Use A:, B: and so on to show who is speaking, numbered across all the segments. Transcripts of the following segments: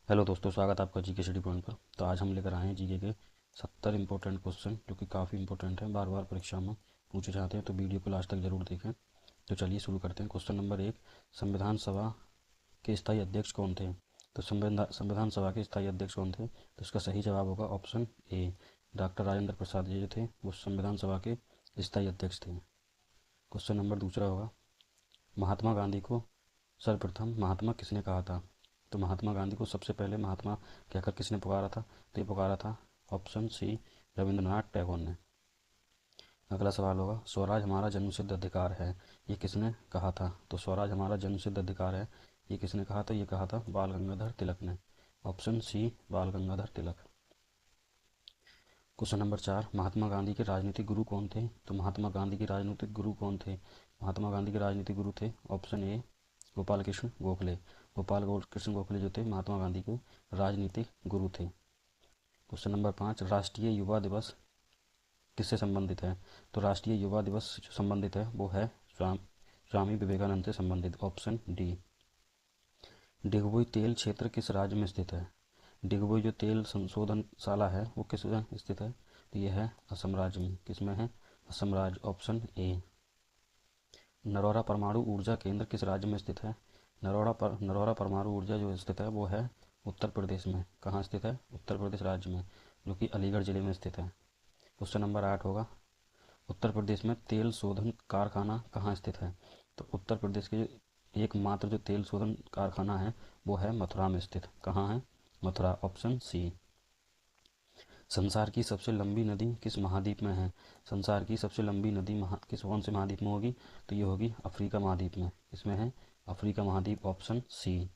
A: Hello दोस्तों, स्वागत है आपका जीके स्टडी पॉइंट पर। तो आज हम लेकर आए हैं जीके के 70 इंपॉर्टेंट क्वेश्चन जो कि काफ़ी इंपॉर्टेंट हैं, बार बार परीक्षा में पूछे जाते हैं। तो वीडियो को लास्ट तक जरूर देखें। तो चलिए शुरू करते हैं। क्वेश्चन नंबर 1, संविधान सभा के स्थायी अध्यक्ष कौन थे? तो संविधान सभा के स्थायी अध्यक्ष कौन थे? तो इसका सही जवाब होगा option A, doctor Rajendra Prasad ji जो थे वो संविधान सभा के स्थायी अध्यक्ष थे। क्वेश्चन नंबर दूसरा होगा, महात्मा गांधी को सर्वप्रथम महात्मा किसने कहा था? तो महात्मा गांधी को सबसे पहले महात्मा कहकर किसने पुकारा था? तो ये पुकारा था ऑप्शन सी, रविंद्रनाथ टैगोर ने। अगला सवाल होगा, स्वराज हमारा जन्मसिद्ध अधिकार है, ये किसने कहा था? तो स्वराज हमारा जन्मसिद्ध अधिकार है, ये किसने कहा था? ये कहा था बाल गंगाधर तिलक ने। ऑप्शन सी, बाल गंगाधर तिलक। क्वेश्चन नंबर 4, महात्मा गांधी के राजनीतिक गुरु कौन थे? तो महात्मा गांधी के राजनीतिक गुरु कौन थे? महात्मा गांधी के राजनीतिक गुरु थे ऑप्शन ए, गोपाल कृष्ण गोखले। कृष्ण गोखले जो थे महात्मा गांधी के राजनीतिक गुरु थे। क्वेश्चन नंबर 5, राष्ट्रीय युवा दिवस किससे संबंधित है? तो राष्ट्रीय युवा दिवस जो संबंधित है वो है स्वामी विवेकानंद से संबंधित। Option D. डिगबोई तेल क्षेत्र किस राज्य में स्थित है? डिगबोई जो तेल संशोधनशाला है वो किस में स्थित है? तो यह है असम राज्य में। किस में है? असम राज्य। Option A. नरौरा परमाणु ऊर्जा केंद्र किस राज्य में स्थित है? नरौरा परमाणु ऊर्जा जो स्थित है वो है उत्तर प्रदेश में। कहाँ स्थित है? उत्तर प्रदेश राज्य में, जो कि अलीगढ़ जिले में स्थित है। क्वेश्चन नंबर 8 होगा, उत्तर प्रदेश में तेल शोधन कारखाना कहाँ स्थित है? तो उत्तर प्रदेश के एकमात्र जो तेल शोधन कारखाना है वो है मथुरा में स्थित। कहाँ है? मथुरा। Option C. संसार की सबसे लंबी नदी किस महाद्वीप में है? संसार की सबसे लंबी नदी कौन से महाद्वीप में होगी? तो ये होगी अफ्रीका महाद्वीप में। इसमें है अफ्रीका महाद्वीप। Option C.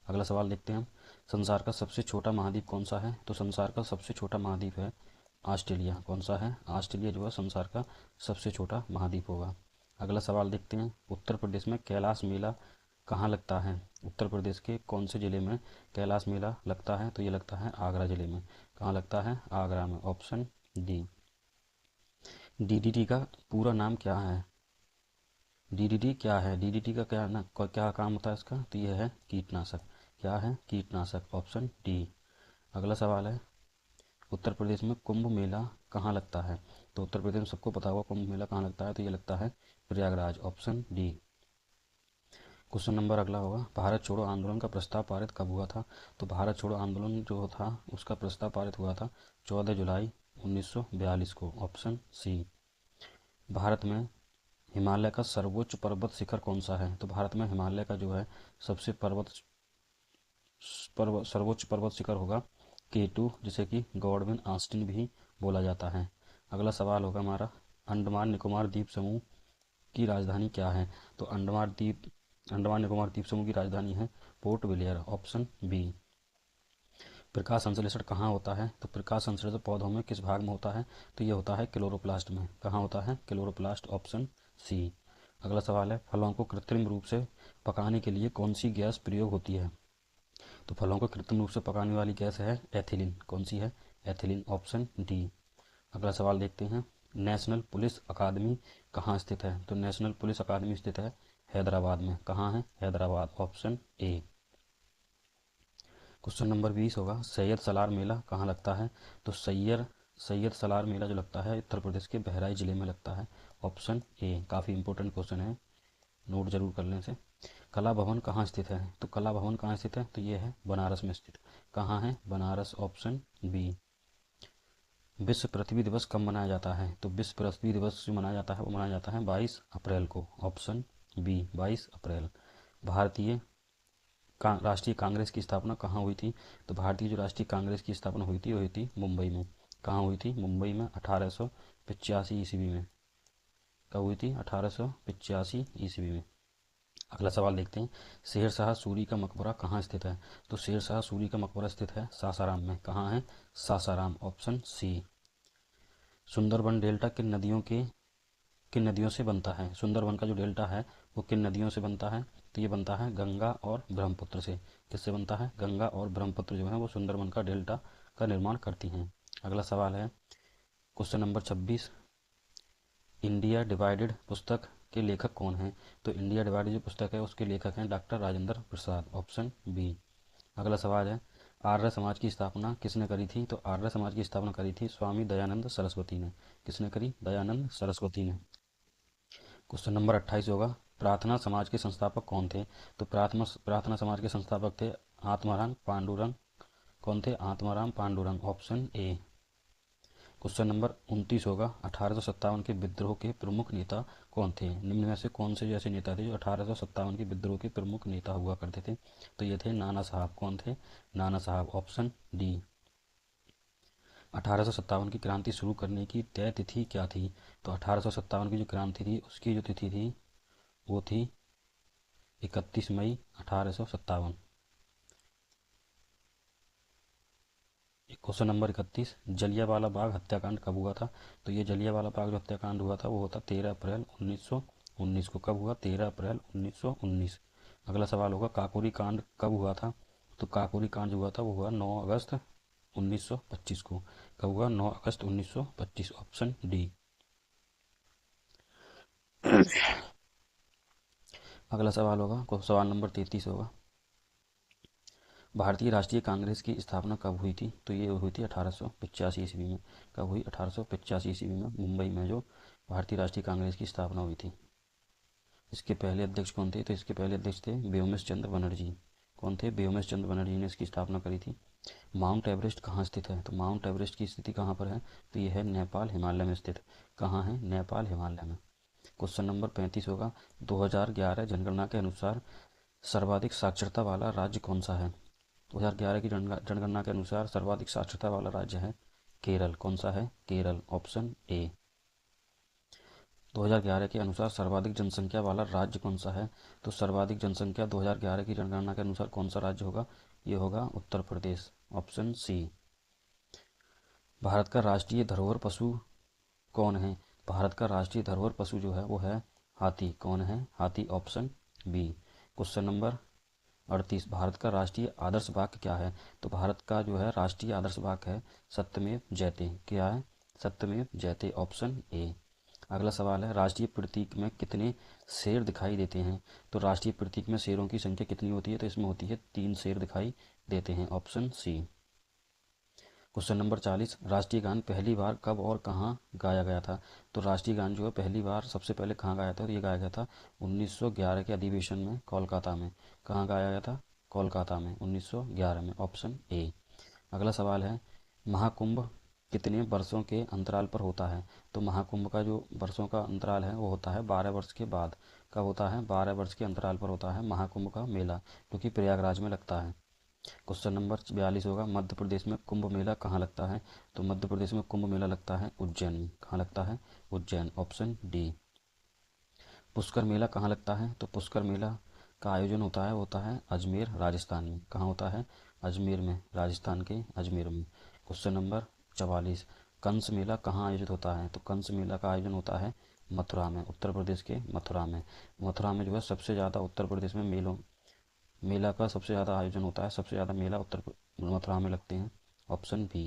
A: अगला सवाल देखते हैं हम, संसार का सबसे छोटा महाद्वीप कौन सा है? तो संसार का सबसे छोटा महाद्वीप है ऑस्ट्रेलिया। कौन सा है? ऑस्ट्रेलिया जो है संसार का सबसे छोटा महाद्वीप होगा। अगला सवाल देखते हैं, उत्तर प्रदेश में कैलाश मेला कहाँ लगता है? उत्तर प्रदेश के कौन से ज़िले में कैलाश मेला लगता है? तो ये लगता है आगरा ज़िले में। कहाँ लगता है? आगरा में। Option D. डीडीटी का पूरा नाम क्या है? डीडीटी क्या है? डीडीटी का क्या काम होता है इसका? तो यह है कीटनाशक। क्या है? कीटनाशक। Option D. अगला सवाल है, उत्तर प्रदेश में कुंभ मेला कहाँ लगता है? तो उत्तर प्रदेश में सबको पता होगा कुंभ मेला कहाँ लगता है, तो ये लगता है Prayagraj. Option D. Question number अगला होगा, भारत छोड़ो आंदोलन का प्रस्ताव पारित कब हुआ था? तो भारत छोड़ो आंदोलन जो था उसका प्रस्ताव पारित हुआ था 14 जुलाई 1942 को। Option C. भारत में हिमालय का सर्वोच्च पर्वत शिखर कौन सा है? तो भारत में हिमालय का जो है सबसे सर्वोच्च पर्वत शिखर होगा K2, जिसे कि गॉडविन ऑस्टिन भी बोला जाता है। अगला सवाल होगा हमारा, अंडमान निकोबार द्वीप समूह की राजधानी क्या है? तो अंडमान निकोबार द्वीप समूह की राजधानी है पोर्ट ब्लेयर। Option B. प्रकाश संश्लेषण कहाँ होता है? तो प्रकाश संश्लेषण पौधों में किस भाग में होता है? तो ये होता है क्लोरोप्लास्ट में। कहाँ होता है? क्लोरोप्लास्ट। Option C. अगला सवाल है, फलों को कृत्रिम रूप से पकाने के लिए कौन सी गैस प्रयोग होती है? तो फलों को कृत्रिम रूप से पकाने वाली गैस है एथिलीन। कौन सी है? एथिलीन। Option D. अगला सवाल देखते हैं, नेशनल पुलिस अकादमी कहाँ स्थित है? तो नेशनल पुलिस अकादमी स्थित है हैदराबाद में। कहाँ है? Hyderabad. Option A. Question number 20 होगा, सैयद सलार मेला कहाँ लगता है? तो सैयद सलार मेला जो लगता है उत्तर प्रदेश के बहराइच जिले में लगता है। Option A. काफ़ी इंपॉर्टेंट क्वेश्चन है, नोट जरूर कर लें इसे। कला भवन कहाँ स्थित है? तो कला भवन कहाँ स्थित है? तो ये है बनारस में स्थित। कहाँ है? बनारस। Option B. विश्व पृथ्वी दिवस कब मनाया जाता है? तो विश्व पृथ्वी दिवस जो मनाया जाता है वो मनाया जाता है 22 अप्रैल को। ऑप्शन बी, 22 अप्रैल। भारतीय राष्ट्रीय कांग्रेस की स्थापना कहाँ हुई थी? तो भारतीय जो राष्ट्रीय कांग्रेस की स्थापना हुई थी मुंबई में। कहाँ हुई थी? मुंबई में 1885 ईस्वी में। कब हुई थी? 1885 ईस्वी में। अगला सवाल देखते हैं, शेर शाह सूरी का मकबरा कहाँ स्थित है? तो शेर शाह सूरी का मकबरा स्थित है सासाराम में। कहाँ है? Sasaram. Option C. Sundarban delta किन नदियों से बनता है? सुंदरबन का जो डेल्टा है वो किन नदियों से बनता है? तो ये बनता है गंगा और ब्रह्मपुत्र से। किससे बनता है? गंगा और ब्रह्मपुत्र जो है वो सुंदरबन का डेल्टा का निर्माण करती हैं। अगला सवाल है, क्वेश्चन नंबर 26, इंडिया डिवाइडेड पुस्तक के लेखक कौन हैं? तो इंडिया डिवाइडेड जो पुस्तक है उसके लेखक हैं doctor Rajendra Prasad. Option B. अगला सवाल है, आर्य समाज की स्थापना किसने करी थी? तो आर्य समाज की स्थापना करी थी स्वामी दयानंद सरस्वती ने। किसने करी? दयानंद सरस्वती ने। क्वेश्चन नंबर 28 होगा, प्रार्थना समाज के संस्थापक कौन थे? तो प्रार्थना समाज के संस्थापक थे आत्माराम पांडुरंग। कौन थे? Atmaram Pandurang, option A. Question number 29 होगा, 1857 के विद्रोह के प्रमुख नेता कौन थे? निम्न में से कौन से ऐसे नेता थे जो 1857 के विद्रोह के प्रमुख नेता हुआ करते थे? तो ये थे नाना साहब। कौन थे? नाना साहब, ऑप्शन डी। 1857 की क्रांति शुरू करने की तय तिथि क्या थी? तो 1857 की जो क्रांति थी उसकी जो तिथि थी वो थी 31 मई 1857। क्वेश्चन नंबर 31, जलियांवाला बाग हत्याकांड कब हुआ था? तो ये जलियांवाला बाग जो हत्याकांड हुआ था वो होता 13 अप्रैल 1919 को। कब हुआ? 13 अप्रैल 1919। अगला सवाल होगा, काकोरी कांड कब हुआ था? तो काकोरी कांड जो हुआ था वो हुआ 9 अगस्त 1925 को। कब हुआ? 9 अगस्त 1925, ऑप्शन डी। अगला सवाल होगा, सवाल नंबर 33 होगा, भारतीय राष्ट्रीय कांग्रेस की स्थापना कब हुई थी? तो ये हुई थी 1885 ईस्वी में। कब हुई? 1885 ईस्वी में मुंबई में जो भारतीय राष्ट्रीय कांग्रेस की स्थापना हुई थी। इसके पहले अध्यक्ष कौन थे? तो इसके पहले अध्यक्ष थे व्योमेश चंद्र बनर्जी। कौन थे? व्योमेश चंद्र बनर्जी ने इसकी स्थापना करी थी। माउंट एवरेस्ट कहाँ स्थित है? तो माउंट एवरेस्ट की स्थिति कहाँ पर है? तो यह है नेपाल हिमालय में स्थित। कहाँ है? नेपाल हिमालय में। क्वेश्चन नंबर 35 होगा, 2011 जनगणना के अनुसार सर्वाधिक साक्षरता वाला राज्य कौन सा है? 2011 की जनगणना के अनुसार सर्वाधिक साक्षरता वाला राज्य है केरल। कौन सा है? Kerala, option A. 2011 के अनुसार सर्वाधिक जनसंख्या वाला राज्य कौन सा है? तो सर्वाधिक जनसंख्या 2011 की जनगणना के अनुसार कौन सा राज्य होगा? ये होगा उत्तर प्रदेश, ऑप्शन सी। भारत का राष्ट्रीय धरोहर पशु कौन है? भारत का राष्ट्रीय धरोहर पशु जो है वो है हाथी। कौन है? हाथी, option B. Question number 38, Bharat का राष्ट्रीय आदर्श वाक्य क्या है? तो भारत का जो है राष्ट्रीय आदर्श वाक्य है सत्यमेव जयते। क्या है? सत्यमेव जयते, ऑप्शन ए। अगला सवाल है, राष्ट्रीय प्रतीक में कितने शेर दिखाई देते हैं? तो राष्ट्रीय प्रतीक में शेरों की संख्या कितनी होती है? तो इसमें होती है 3 शेर दिखाई देते हैं, ऑप्शन सी। क्वेश्चन नंबर 40, राष्ट्रीय गान पहली बार कब और कहाँ गाया गया था? तो राष्ट्रीय गान जो है पहली बार सबसे पहले कहाँ गाया था? तो ये गाया गया था 1911 के अधिवेशन में कोलकाता में। कहाँ गाया गया था? कोलकाता में 1911 में, ऑप्शन ए। अगला सवाल है, महाकुंभ कितने वर्षों के अंतराल पर होता है? तो महाकुंभ का जो वर्षों का अंतराल है वो होता है 12 वर्ष के बाद। कब होता है? 12 वर्ष के अंतराल पर होता है महाकुंभ का मेला, जो कि प्रयागराज में लगता है। क्वेश्चन नंबर 42 होगा, मध्य प्रदेश में कुंभ मेला कहाँ लगता है? तो मध्य प्रदेश में कुंभ मेला लगता है उज्जैन में। कहाँ लगता है? Ujjain, option D. पुष्कर मेला कहाँ लगता है? तो पुष्कर मेला का आयोजन होता है अजमेर राजस्थान में। कहाँ होता है? अजमेर में, राजस्थान के अजमेर में। क्वेश्चन नंबर 44, कंस मेला कहाँ आयोजित होता है? तो कंस मेला का आयोजन होता है मथुरा में, उत्तर प्रदेश के मथुरा में। मथुरा में जो है सबसे ज़्यादा उत्तर प्रदेश में मेला का सबसे ज़्यादा आयोजन होता है, सबसे ज़्यादा मेला मथुरा में लगते हैं, option B.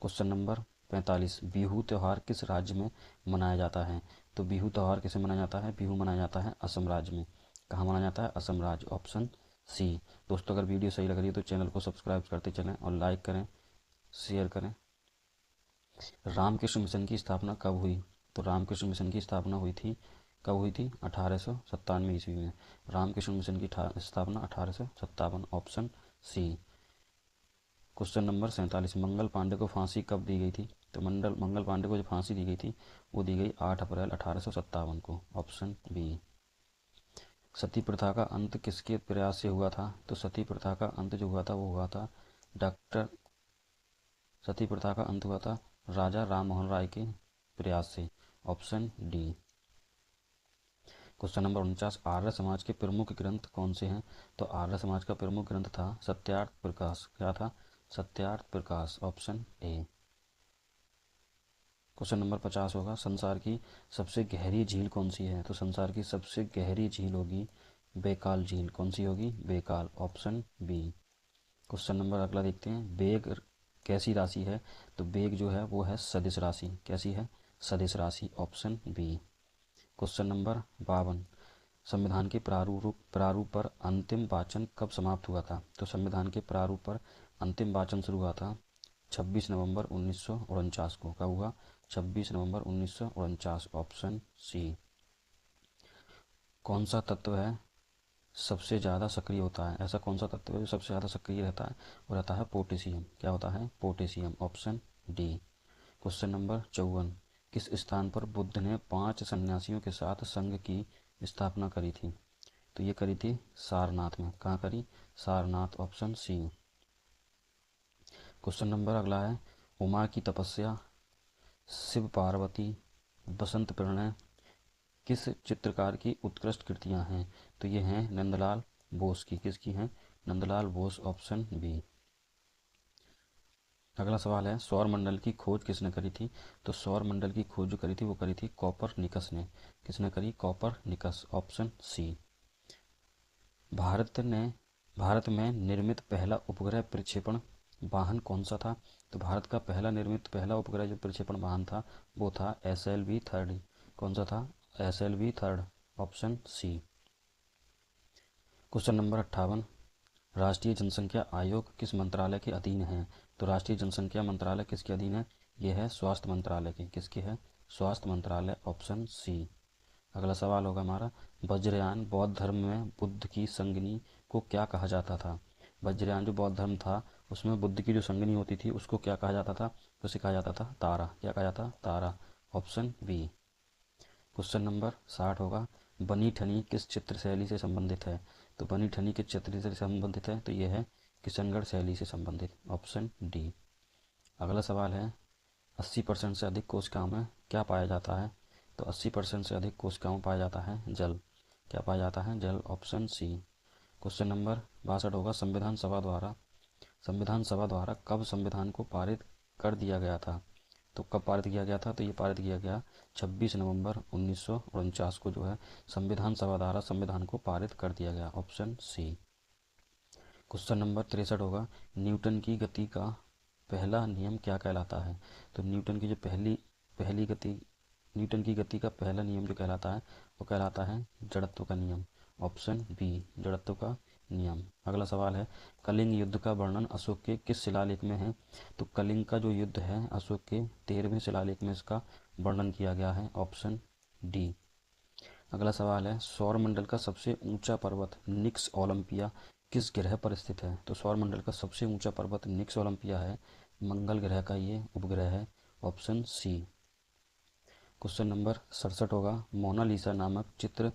A: Question number 45, Bihu त्यौहार किस राज्य में मनाया जाता है? तो बिहू त्यौहार किसे मनाया जाता है? बिहू मनाया जाता है असम राज्य में। कहाँ मनाया जाता है? असम राज्य, ऑप्शन सी। दोस्तों, अगर वीडियो सही लग रही है तो चैनल को सब्सक्राइब करते चलें और लाइक करें, शेयर करें। रामकृष्ण मिशन की स्थापना कब हुई? तो रामकृष्ण मिशन की स्थापना हुई थी, कब हुई थी? 1897 ईस्वी में। रामकृष्ण मिशन की स्थापना 1857, option C. Question number 47, Mangal Pandey को फांसी कब दी गई थी? तो मंगल पांडे को जो फांसी दी गई थी वो दी गई 8 अप्रैल 1857 को, ऑप्शन बी। सती प्रथा का अंत किसके प्रयास से हुआ था? तो सती प्रथा का अंत जो हुआ था वो हुआ था डॉक्टर सती प्रथा का अंत हुआ था राजा राम मोहन राय के प्रयास से, option D. Question number 49, Arya Samaj के प्रमुख ग्रंथ कौन से हैं? तो आर्य समाज का प्रमुख ग्रंथ था सत्यार्थ प्रकाश। क्या था? Satyarth Prakash, option A. Question number 50 होगा, संसार की सबसे गहरी झील कौन सी है? तो संसार की सबसे गहरी झील होगी बेकाल झील। कौन सी होगी? Baikal, option B. Question number अगला देखते हैं, बेग कैसी राशि है? तो बेग जो है वो है सदिश राशि। कैसी है? सदिश राशि, ऑप्शन बी। क्वेश्चन नंबर 52, संविधान के प्रारूप पर अंतिम वाचन कब समाप्त हुआ था? तो संविधान के प्रारूप पर अंतिम वाचन शुरू हुआ था 26 नवंबर 1949 को। कब हुआ? 26 नवंबर 1949। Option C. कौन सा तत्व है सबसे ज़्यादा सक्रिय होता है? ऐसा कौन सा तत्व है जो सबसे ज़्यादा सक्रिय रहता है? वो रहता है पोटेशियम। क्या होता है? Potassium. Option D. Question number 54। किस स्थान पर बुद्ध ने 5 सन्यासियों के साथ संघ की स्थापना करी थी? तो ये करी थी सारनाथ में। कहाँ करी? Sarnath. Option C. Question number अगला है, उमा की तपस्या, शिव पार्वती, बसंत प्रणय किस चित्रकार की उत्कृष्ट कृतियां हैं? तो ये हैं नंदलाल बोस की। किसकी हैं? नंदलाल बोस। Option B. अगला सवाल है, सौर मंडल की खोज किसने करी थी? तो सौर मंडल की खोज जो करी थी वो करी थी कॉपरनिकस ने। किसने करी? कॉपरनिकस। Option C. भारत में निर्मित पहला उपग्रह प्रक्षेपण वाहन कौन सा था? तो भारत का पहला उपग्रह जो प्रक्षेपण वाहन था वो था SLV-3। कौन सा था? SLV-3। Option C. Question number 58। राष्ट्रीय जनसंख्या आयोग किस मंत्रालय के अधीन है? तो राष्ट्रीय जनसंख्या मंत्रालय किसके अधीन है? यह है स्वास्थ्य मंत्रालय के। किसके है? स्वास्थ्य मंत्रालय। Option C. अगला सवाल होगा हमारा, वज्रयान बौद्ध धर्म में बुद्ध की संगिनी को क्या कहा जाता था? वज्रयान जो बौद्ध धर्म था उसमें बुद्ध की जो संगिनी होती थी उसको क्या कहा जाता था? तो उसे कहा जाता था तारा। क्या कहा जाता? तारा। Option B. क्वेश्चन नंबर 60 होगा, बनी ठनी किस चित्र शैली से संबंधित है? तो बनी ठनी किस चित्र से संबंधित है? तो यह है किशनगढ़ शैली से संबंधित। Option D. अगला सवाल है, 80% से अधिक कोशिकाओं में क्या पाया जाता है? तो 80% से अधिक कोशिकाओं में पाया जाता है जल। क्या पाया जाता है? जल। Option C. क्वेश्चन नंबर 62 होगा, संविधान सभा द्वारा कब संविधान को पारित कर दिया गया था? तो कब पारित किया गया था? तो ये पारित किया गया 26 नवंबर 1949 को जो है संविधान सभा द्वारा संविधान को पारित कर दिया गया। Option C. क्वेश्चन नंबर 63 होगा, न्यूटन की गति का पहला नियम क्या कहलाता है? तो न्यूटन की गति का पहला नियम जो कहलाता है वो कहलाता है जड़त्व का नियम। ऑप्शन बी, जड़त्व का नियम। अगला सवाल है, कलिंग युद्ध का वर्णन अशोक के किस शिलालेख में है? तो कलिंग का जो युद्ध है अशोक के 13वें शिलालेख में इसका वर्णन किया गया है। Option D. अगला सवाल है, सौरमंडल का सबसे ऊंचा पर्वत निक्स ओलंपिया किस ग्रह पर स्थित है? तो सौरमंडल का सबसे ऊंचा पर्वत निक्स ओलंपिया है, मंगल ग्रह का ये उपग्रह है। Option C. क्वेश्चन नंबर 67 होगा, मोनालिसा नामक चित्र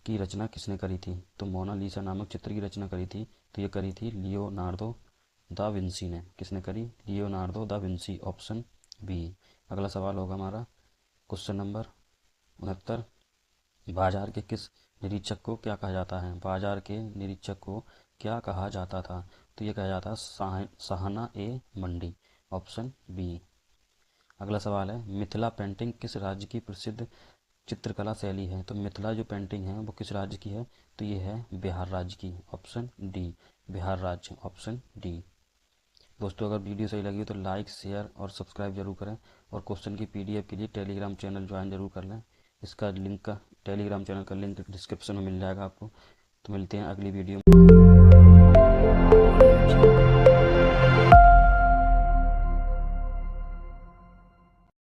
A: की रचना किसने करी थी? तो मोनालिसा नामक चित्र की रचना करी थी तो ये करी थी लियोनार्दो दा विंसी ने। किसने करी? Leonardo da Vinci. Option B. अगला सवाल होगा हमारा क्वेश्चन नंबर 69, बाजार के किस निरीक्षक को क्या कहा जाता है? बाजार के निरीक्षक को क्या कहा जाता था? तो ये कहा जाता है साहना ए मंडी। Option B. अगला सवाल है, मिथिला पेंटिंग किस राज्य की प्रसिद्ध चित्रकला शैली है? तो मिथिला जो पेंटिंग है वो किस राज्य की है? तो ये है बिहार राज्य की। ऑप्शन डी, बिहार राज्य। Option D. दोस्तों अगर वीडियो सही लगी हो तो लाइक शेयर और सब्सक्राइब जरूर करें, और क्वेश्चन की PDF के लिए टेलीग्राम चैनल ज्वाइन जरूर कर लें। इसका लिंक का टेलीग्राम चैनल का लिंक डिस्क्रिप्शन में मिल जाएगा आपको। तो मिलते हैं अगली वीडियो में।